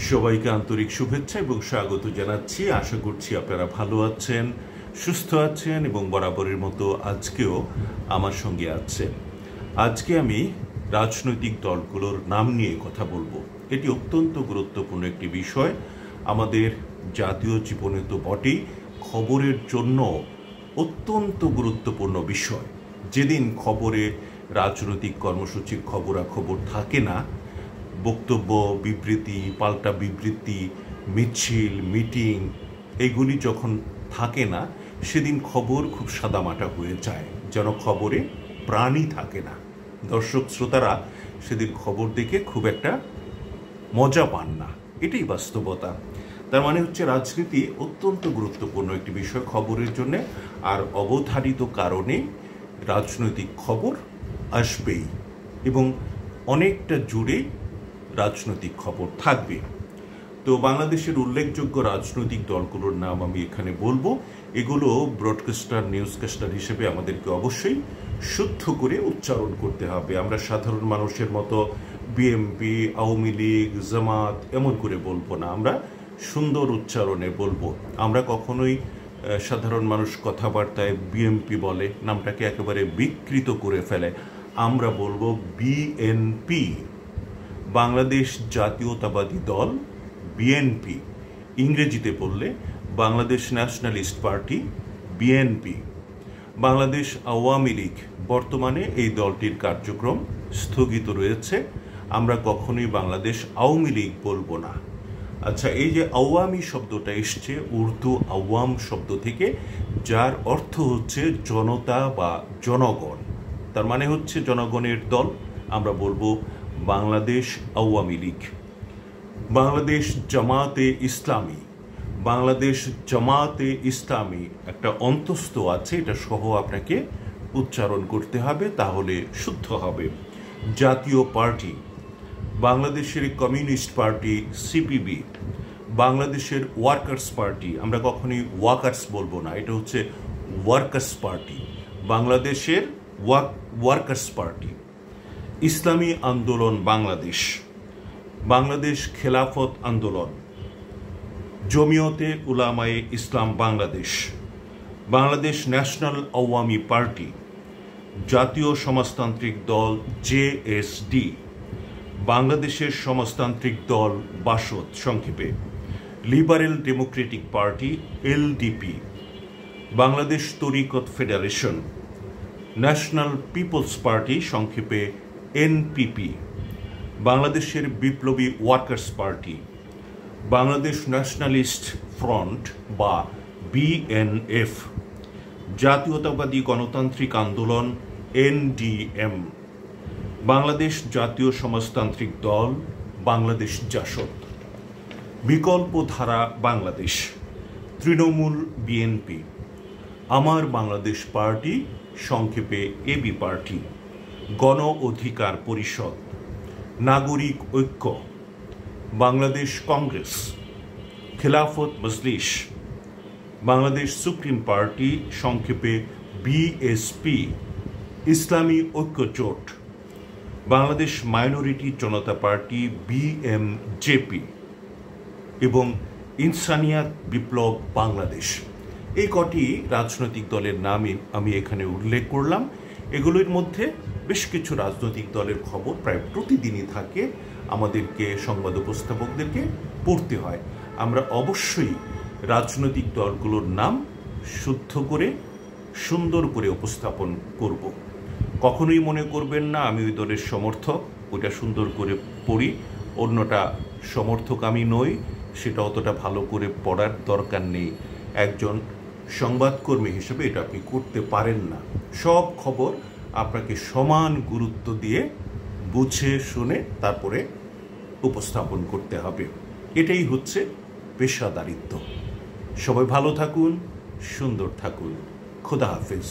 সবাইকে আন্তরিক শুভেচ্ছা এবং স্বাগত জানাচ্ছি। আশা করছি আপনারা ভালো আছেন, সুস্থ আছেন এবং বরাবরের মতো আজকেও আমার সঙ্গে আছেন। আজকে আমি রাজনৈতিক দলগুলোর নাম নিয়ে কথা বলবো। এটি অত্যন্ত গুরুত্বপূর্ণ একটি বিষয়। আমাদের জাতীয় জীবনে তো বটেই, খবরের জন্য অত্যন্ত গুরুত্বপূর্ণ বিষয়। যেদিন খবরে রাজনৈতিক কর্মসূচির খবরাখবর থাকে না, বক্তব্য, বিবৃতি, পাল্টা বিবৃতি, মিছিল, মিটিং এগুলি যখন থাকে না, সেদিন খবর খুব সাদামাটা হয়ে যায়, যেন খবরে প্রাণই থাকে না। দর্শক শ্রোতারা সেদিন খবর দেখে খুব একটা মজা পান না, এটাই বাস্তবতা। তার মানে হচ্ছে রাজনীতি অত্যন্ত গুরুত্বপূর্ণ একটি বিষয় খবরের জন্যে, আর অবধারিত কারণে রাজনৈতিক খবর আসবেই এবং অনেকটা জুড়ে রাজনৈতিক খবর থাকবে। তো বাংলাদেশের উল্লেখযোগ্য রাজনৈতিক দলগুলোর নাম আমি এখানে বলবো। এগুলো ব্রডকাস্টার, নিউজকাস্টার হিসেবে আমাদেরকে অবশ্যই শুদ্ধ করে উচ্চারণ করতে হবে। আমরা সাধারণ মানুষের মতো বিএনপি, আওয়ামী লীগ, জামাত এমন করে বলবো না, আমরা সুন্দর উচ্চারণে বলবো। আমরা কখনোই সাধারণ মানুষ কথাবার্তায় বিএনপি বলে, নামটাকে একেবারে বিকৃত করে ফেলে। আমরা বলবো বিএনপি, বাংলাদেশ জাতীয়তাবাদী দল, বিএনপি। ইংরেজিতে বললে Bangladesh nationalist party, BNP. Bangladesh Awami League, বর্তমানে এই দলটির কার্যক্রম স্থগিত রয়েছে। আমরা কখনোই বাংলাদেশ আওয়ামী লীগ বলবো না। আচ্ছা, এই যে আওয়ামী শব্দটা এসছে উর্দু আওয়াম শব্দ থেকে, যার অর্থ হচ্ছে জনতা বা জনগণ। তার মানে হচ্ছে জনগণের দল। আমরা বলবো বাংলাদেশ আওয়ামী লীগ। বাংলাদেশ জামাতে ইসলামী, বাংলাদেশ জামাতে ইসলামী একটা অন্তস্থ আছে, এটা সহ আপনাকে উচ্চারণ করতে হবে, তাহলে শুদ্ধ হবে। জাতীয় পার্টি, বাংলাদেশের কমিউনিস্ট পার্টি সিপিবি। বাংলাদেশের ওয়ার্কার্স পার্টি, আমরা কখনোই ওয়ার্কার্স বলবো না, এটা হচ্ছে ওয়ার্কার্স পার্টি, বাংলাদেশের ওয়ার্কার্স পার্টি। ইসলামী আন্দোলন বাংলাদেশ, বাংলাদেশ খেলাফত আন্দোলন, জমিয়তে উলামায়ে ইসলাম বাংলাদেশ, বাংলাদেশ ন্যাশনাল আওয়ামী পার্টি, জাতীয় সমাজতান্ত্রিক দল জেএসডি, বাংলাদেশের সমাজতান্ত্রিক দল বাসদ সংক্ষেপে, liberal Democratic party LDP, Bangladesh তরিকত ফেডারেশন, ন্যাশনাল পিপলস পার্টি সংক্ষেপে এনপিপি, বাংলাদেশের বিপ্লবী workers party, Bangladesh nationalist front বা বিএনএফ, জাতীয়তাবাদী গণতান্ত্রিক আন্দোলন এনডিএম, বাংলাদেশ জাতীয় সমাজতান্ত্রিক দল বাংলাদেশ জাসদ, বিকল্প ধারা বাংলাদেশ, তৃণমূল বিএনপি, আমার বাংলাদেশ পার্টি সংক্ষেপে এবি পার্টি, গণ অধিকার পরিষদ, নাগরিক ঐক্য, বাংলাদেশ কংগ্রেস, খেলাফত মজলিস, বাংলাদেশ সুপ্রিম পার্টি সংক্ষেপে বিএসপি, ইসলামী ঐক্য জোট, বাংলাদেশ মাইনরিটি জনতা পার্টি বিএমজেপি এবং ইনসানিয়াত বিপ্লব বাংলাদেশ। এই কটি রাজনৈতিক দলের নাম আমি এখানে উল্লেখ করলাম। এগুলোর মধ্যে বেশ কিছু রাজনৈতিক দলের খবর প্রায় প্রতিদিনই থাকে, আমাদেরকে সংবাদ উপস্থাপকদেরকে পড়তে হয়। আমরা অবশ্যই রাজনৈতিক দলগুলোর নাম শুদ্ধ করে সুন্দর করে উপস্থাপন করব। কখনোই মনে করবেন না আমি ওই দলের সমর্থক, ওইটা সুন্দর করে পড়ি, অন্যটা সমর্থক আমি নই, সেটা অতটা ভালো করে পড়ার দরকার নেই। একজন সংবাদকর্মী হিসেবে এটা আপনি করতে পারেন না। সব খবর আপনাকে সমান গুরুত্ব দিয়ে বুঝে শুনে তারপরে উপস্থাপন করতে হবে। এটাই হচ্ছে পেশাদারিত্ব। সবাই ভালো থাকুন, সুন্দর থাকুন। খোদা হাফেজ।